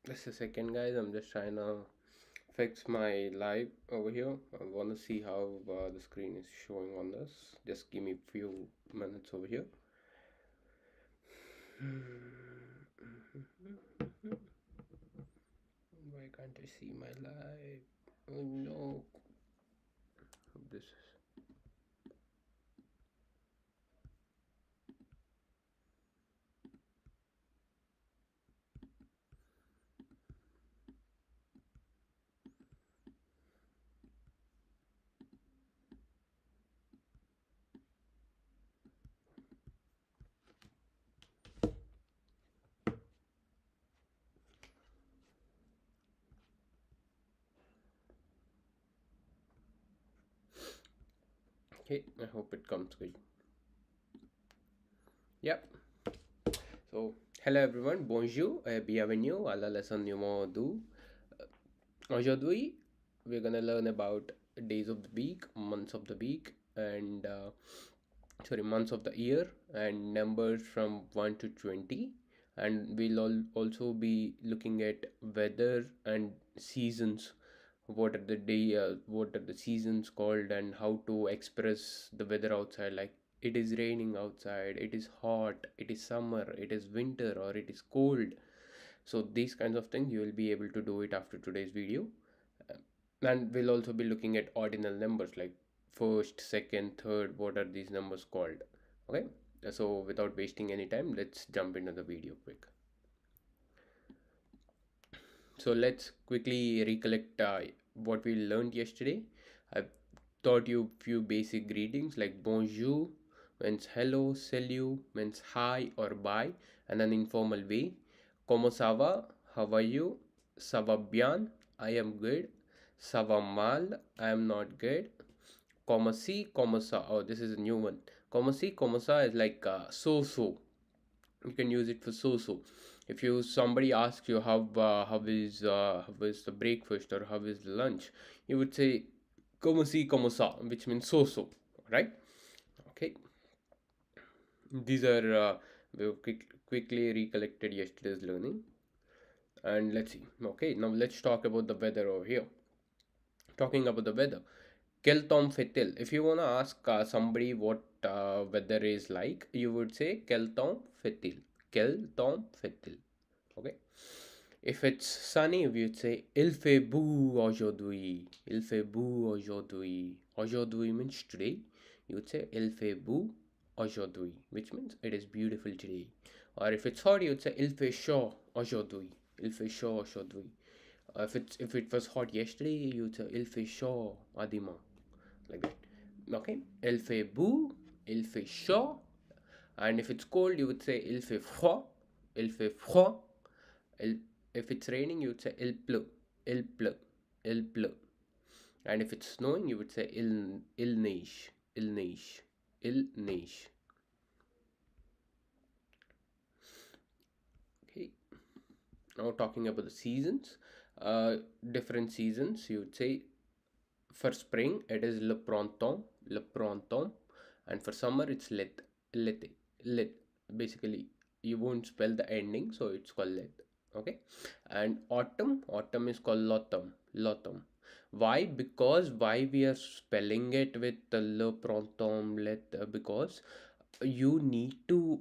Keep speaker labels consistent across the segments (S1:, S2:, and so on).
S1: Just a second, guys. I'm just trying to fix my live over here. I want to see how the screen is showing on this. Just give me a few minutes over here. Why can't I see my live? Oh no. This is okay. I hope it comes good. Yep. So, hello everyone. Bonjour. Bienvenue à la leçon numéro 2. Aujourd'hui, we're gonna learn about days of the week, months of the week, and months of the year, and numbers from 1 to 20. And we'll also be looking at weather and seasons. What are the seasons called, and how to express the weather outside, like it is raining outside, it is hot, it is summer, it is winter, or it is cold. So these kinds of things you will be able to do it after today's video. And we'll also be looking at ordinal numbers like first, second, third. What are these numbers called? Okay, so without wasting any time, let's jump into the video quick. So let's quickly recollect what we learned yesterday. I've taught you few basic greetings like bonjour means hello, salut means hi or bye, and an informal way. Como ça va? How are you? Ça va bien? I am good. Ça va mal? I am not good. Como si, como sa. Oh, this is a new one. Como si, como sa is like so so. You can use it for so so. If you somebody asks you how is the breakfast or how is the lunch, you would say como si, como sa, which means so so, right? Okay, these are we've quickly recollected yesterday's learning, and let's see. Okay, now let's talk about the weather over here. Talking about the weather, quel temps fait-il? If you want to ask somebody what weather is like, you would say quel temps fait-il? Quel temps fait-il? Okay. If it's sunny, we would say il fait beau aujourd'hui. Il fait beau aujourd'hui. Aujourd'hui means today. You would say il fait beau aujourd'hui, which means it is beautiful today. Or if it's hot, you would say il fait chaud aujourd'hui. Il fait chaud aujourd'hui. If it was hot yesterday, you would say il fait chaud à demain, like that. Okay, il fait beau, il fait chaud, and if it's cold, you would say il fait froid, il fait froid. If it's raining, you would say il pleut, il pleut, il pleut. And if it's snowing, you would say il neige, il neige, il neige. Okay. Now talking about the seasons, different seasons. You would say for spring it is le printemps, and for summer it's l'été, l'été. Basically, you won't spell the ending, so it's called l'été. Okay, and autumn is called l'automne. Why? Because why we are spelling it with the le printemps, because you need to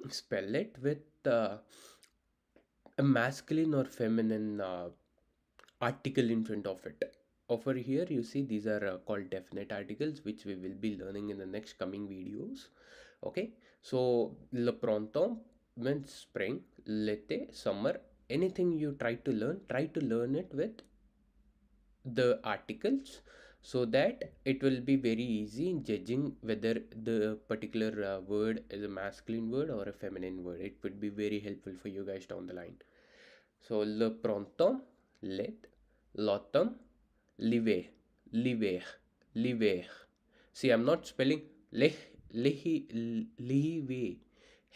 S1: spell it with a masculine or feminine article in front of it. Over here you see these are called definite articles, which we will be learning in the next coming videos. Okay, so le printemps means spring, l'été summer. Anything you try to learn it with the articles, so that it will be very easy in judging whether the particular word is a masculine word or a feminine word. It would be very helpful for you guys down the line. So le printemps, let, l'automne, l'hiver, l'hiver, l'hiver. See, I'm not spelling leh, lehi, l'hiver.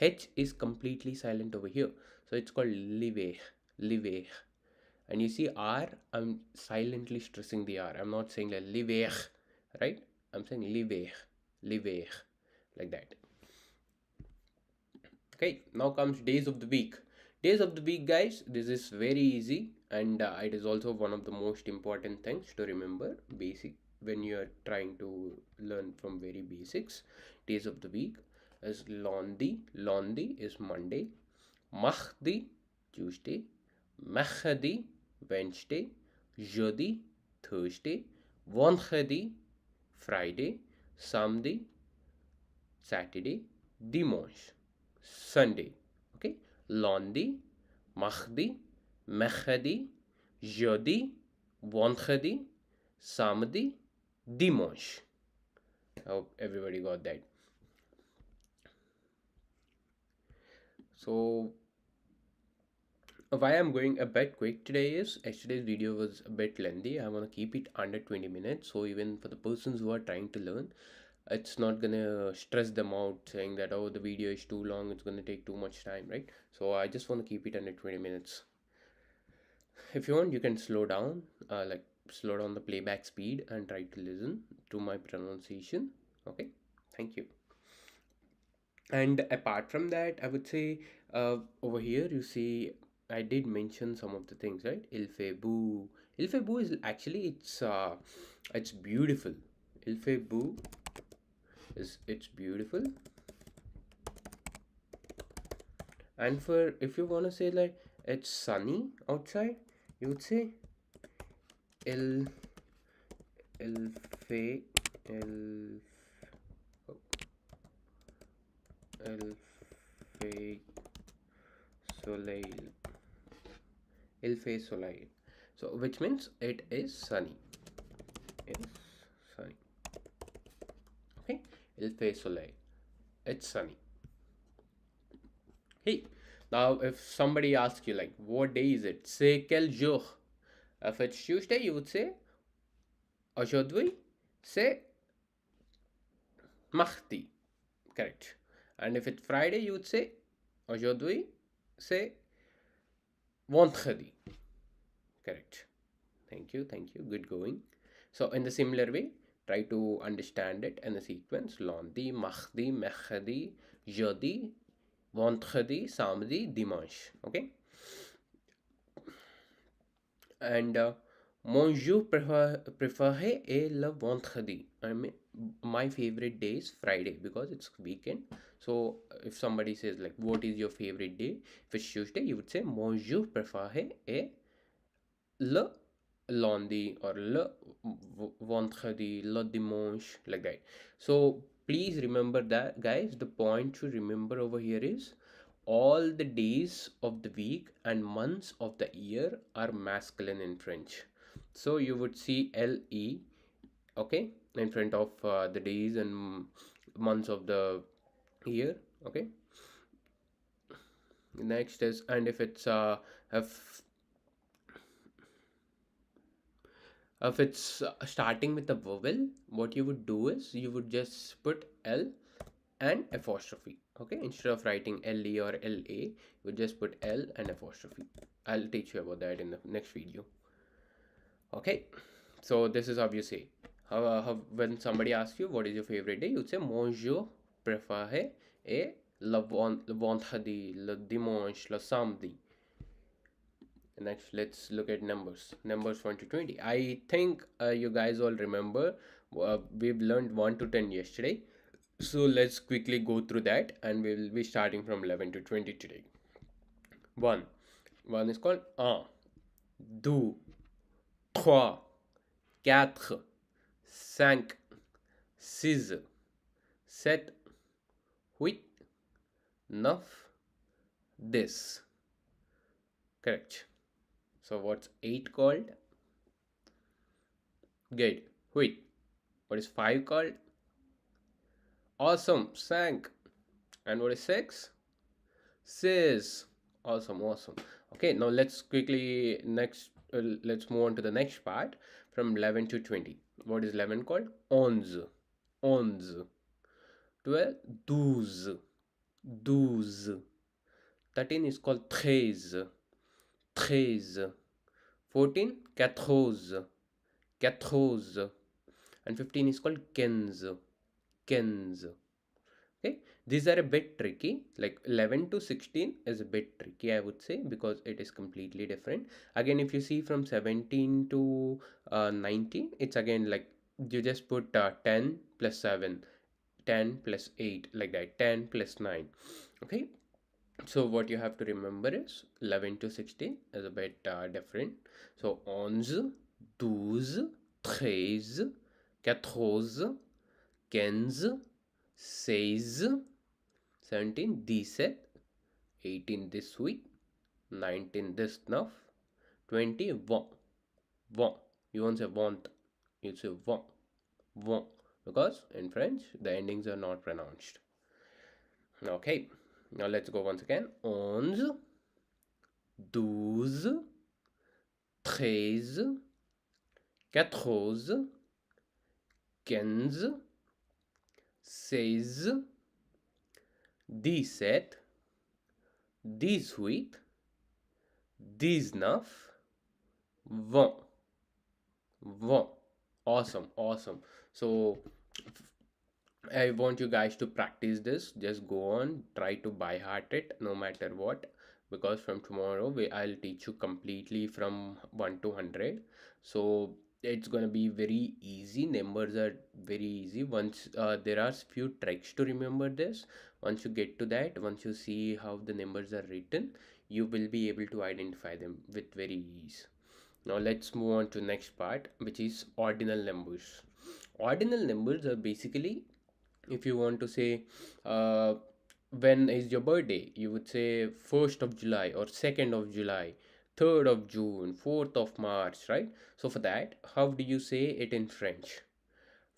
S1: H is completely silent over here. So it's called l'hiver, l'hiver. And you see R, I'm silently stressing the R. I'm not saying like l'hiver, right? I'm saying l'hiver, l'hiver, like that. Okay, now comes days of the week. Days of the week, guys, this is very easy, and it is also one of the most important things to remember. Basic when you are trying to learn from very basics. Days of the week is Londi. Londi is Monday. Mahdi, Tuesday. Mahdi, Wednesday. Jeudi, Thursday. Vendredi, Friday. Samedi, Saturday. Dimanche, Sunday. Okay, lundi, mardi, mercredi, jeudi, vendredi, samedi, dimanche. I hope everybody got that. So why I'm going a bit quick today is yesterday's video was a bit lengthy. I want to keep it under 20 minutes, so even for the persons who are trying to learn, it's not gonna stress them out saying that, oh, the video is too long, it's gonna take too much time, right? So I just want to keep it under 20 minutes. If you want, you can slow down, like slow down the playback speed and try to listen to my pronunciation. Okay, thank you. And apart from that, I would say over here you see I did mention some of the things, right? Il fait beau. Il fait beau is actually it's beautiful. Il fait beau is it's beautiful. And for if you wanna say like it's sunny outside, you would say il il fait il il fait soleil. Il fait soleil. So which means it is sunny. It's sunny. Okay? Il fait soleil. It's sunny. Hey, now if somebody asks you like what day is it? Say quel jour. If it's Tuesday, you would say aujourd'hui, c'est mardi. Correct. And if it's Friday, you would say aujourd'hui, c'est vendredi. Correct. Thank you. Thank you. Good going. So in the similar way, try to understand it in the sequence. Lundi, mardi, mercredi, jeudi, vendredi, samedi, dimanche. Okay. And mon jour préféré est le vendredi. I mean, my favorite day is Friday because it's weekend. So if somebody says like, what is your favorite day? If it's Tuesday, you would say mon jour préféré est le lundi or le vendredi, le dimanche, like that. So please remember that, guys. The point to remember over here is all the days of the week and months of the year are masculine in French. So you would see LE, okay, in front of the days and months of the year, okay. Next is, and if it's if it's starting with a vowel, what you would do is you would just put L and apostrophe. Okay, instead of writing LE or LA, you would just put L and apostrophe. I'll teach you about that in the next video. Okay, so this is how you say. When somebody asks you what is your favorite day, you'd say mon jour préféré est le vendredi, le dimanche, le samedi. Next, let's look at numbers. Numbers 1 to 20. I think you guys all remember we've learned 1 to 10 yesterday. So let's quickly go through that and we'll be starting from 11 to 20 today. 1. 1 is called 1, 2, 3, 4, 5, 6, 7, 8, 9, 10. Correct. So what's 8 called? Good. Wait. What is 5 called? Awesome. 5. And what is 6? 6. Awesome. Awesome. Okay. Now let's quickly let's move on to the next part from 11 to 20. What is 11 called? 11. 11. 12. 12. 12. 13 is called 13. 13. 14, 14, 14. And 15 is called 15, 15. Okay, these are a bit tricky. Like 11 to 16 is a bit tricky, I would say, because it is completely different. Again, if you see from 17 to 19, it's again like you just put 10 plus 7, 10 plus 8, like that, 10 plus 9. Okay, so what you have to remember is 11 to 16 is a bit different. So 11, 12, 13, 14, 15, 16, 17, 17, 18 this week, 19 this now, 20, want, want. You won't say want, you say want, want. Because in French, the endings are not pronounced. Okay, now let's go once again. 11, 12, 13, 14, 15, 16, 17, 18, 19, 20. Wow. Awesome, awesome. So I want you guys to practice this. Just go on, try to by heart it no matter what. Because from tomorrow I'll teach you completely from 1 to 100. So it's gonna be very easy. Numbers are very easy. Once there are few tricks to remember this. Once you get to that, once you see how the numbers are written, you will be able to identify them with very ease. Now let's move on to next part, which is ordinal numbers. Ordinal numbers are basically, if you want to say when is your birthday, you would say 1st of July or 2nd of July, 3rd of June, 4th of March, right? So for that, how do you say it in French?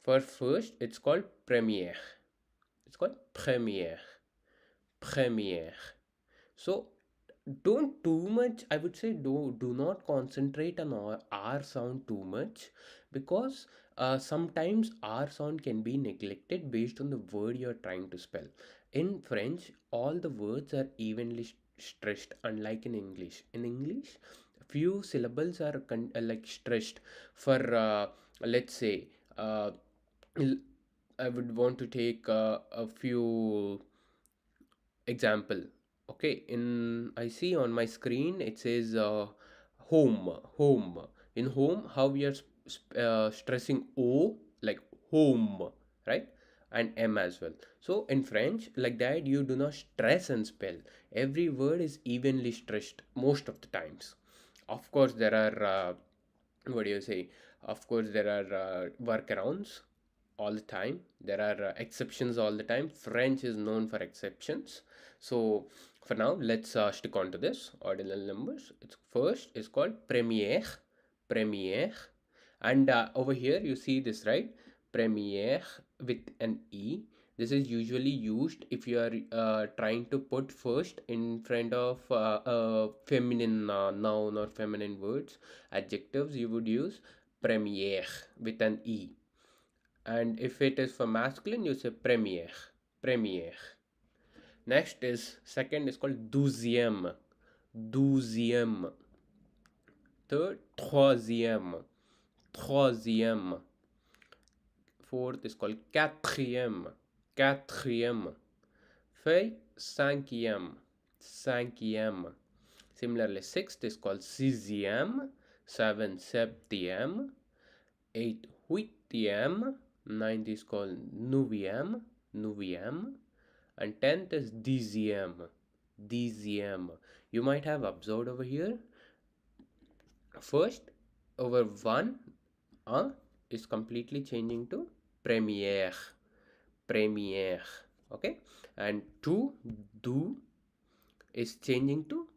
S1: For first, it's called première. It's called première. Première. So don't too much, I would say, do not concentrate on R sound too much, because sometimes R sound can be neglected based on the word you're trying to spell. In French, all the words are evenly stressed, unlike in English few syllables are like stressed. For let's say I would want to take a few example. Okay, in I see on my screen it says home. Home. In home, how we are stressing O, like home, right? And M as well. So in French, like that, you do not stress and spell. Every word is evenly stressed most of the times. Of course there are what do you say, of course there are workarounds all the time. There are exceptions all the time. French is known for exceptions. So for now, let's stick on to this ordinal numbers. It's first is called première, première, and over here you see this, right? Première with an e. This is usually used if you are trying to put first in front of a feminine noun or feminine words, adjectives. You would use première with an e, and if it is for masculine, you say première, première. Next is second is called douzième, douzième. Third, troisième, troisième. Fourth is called quatrième, quatrième. Fifth, cinquième, cinquième. Similarly, sixth is called sixième, seventh, septième, eighth, huitième, ninth is called neuvième, neuvième, and 10th is dixième, dixième. You might have observed over here, first over 1 is completely changing to première, première. Okay, and 2 do is changing to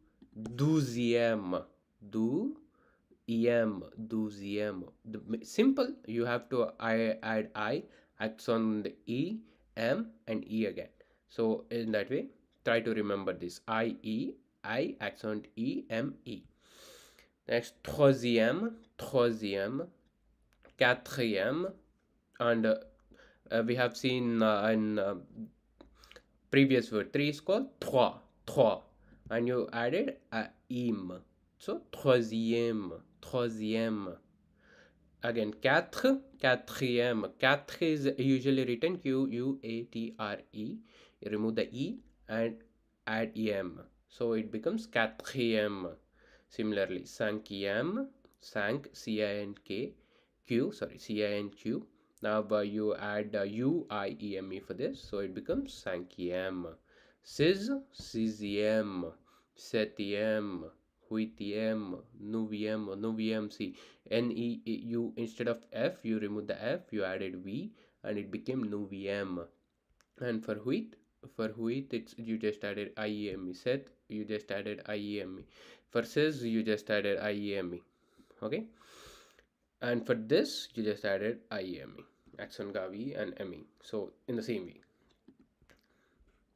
S1: douzième, douzième, douzième. The simple, you have to add I, accent the E, M, and E again. So in that way, try to remember this. I, accent E, M, E. Next, troisième, troisième, quatrième, and we have seen in previous word 3 is called trois, trois, and you added a im. So troisième, troisième. Again, quatre, quatrième. Quatre is usually written Q-U-A-T-R-E. You remove the E and add em. So it becomes quatrième. Similarly, cinquième, cinq, C-I-N-K, Q, sorry, C-I-N-Q. Now you add U-I-E-M-E for this, so it becomes cinquième. Six, sixième, septième, huitième, neuvième, neuvième. See, N-E, you instead of F, you remove the F, you added V, and it became neuvième. And for wheat, it's you just added IEME. Set, you just added IEME. For sis, you just added IEME. Okay, and for this, you just added IEME, Axon Gavi and ME. So in the same way.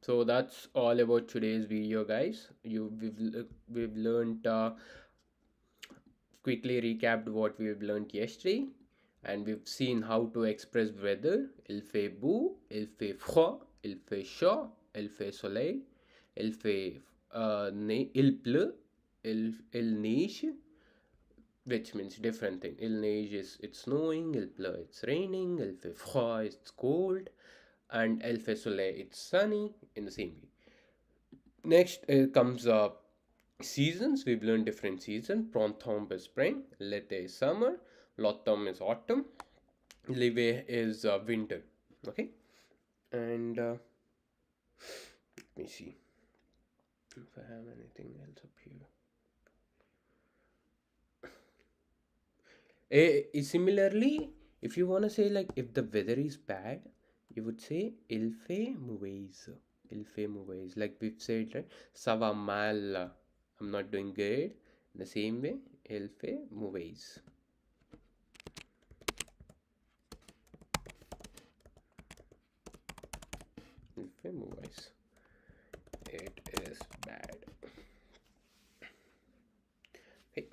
S1: So that's all about today's video, guys. We've learned quickly recapped what we've learned yesterday, and we've seen how to express weather. Il fait beau, il fait froid, il fait chaud, il fait soleil, il fait il pleut, il neige, which means different thing. Il neige is it's snowing, il pleut it's raining, il fait froid it's cold, and il fait soleil it's sunny in the same way. Next comes seasons. We've learned different seasons. Printemps is spring, l'été is summer, l'automne is autumn, l'hiver is winter. Okay, and let me see if I have anything else up here. Similarly, if you want to say like if the weather is bad, you would say il fait mauvais. Il fait mauvais. Like we've said, right? Ça va mal. I'm not doing good. The same way, il fait mauvais. Il fait mauvais. It is bad. Hey.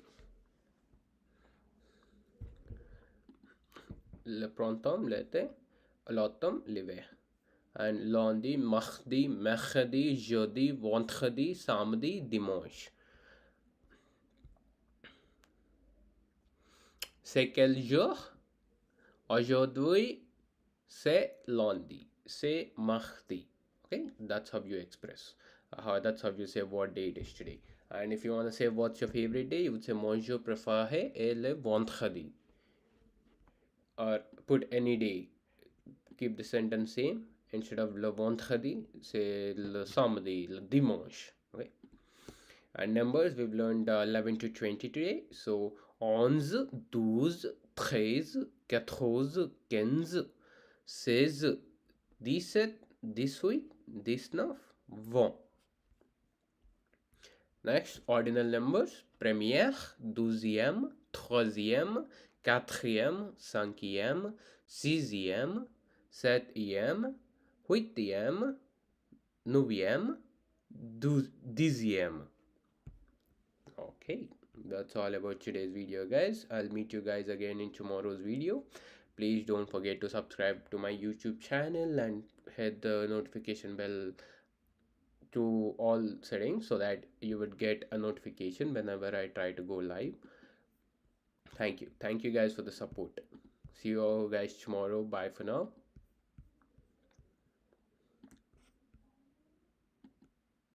S1: Le printemps, l'été, l'automne, l'hiver. And lundi, mardi, mercredi, jeudi, vendredi, samedi, dimanche. C'est quel jour? Aujourd'hui, c'est lundi. C'est mardi. Okay, that's how you express. That's how you say what day it is today. And if you want to say what's your favorite day, you would say mon jour préféré est le vendredi. Or put any day. Keep the sentence same. Instead of le vendredi, say le samedi, le dimanche. Okay. And numbers, we've learned 11 to 20 today. So 11, 12, 13, 14, 15, 16, 17, 18, 19, 20. Next, ordinal numbers. Première, douzième, troisième, quatrième, cinquième, sixième, septième, huitième, neuvième, dixième. Okay, that's all about today's video, guys. I'll meet you guys again in tomorrow's video. Please don't forget to subscribe to my YouTube channel and hit the notification bell to all settings so that you would get a notification whenever I try to go live. Thank you guys for the support. See you all guys tomorrow. Bye for now.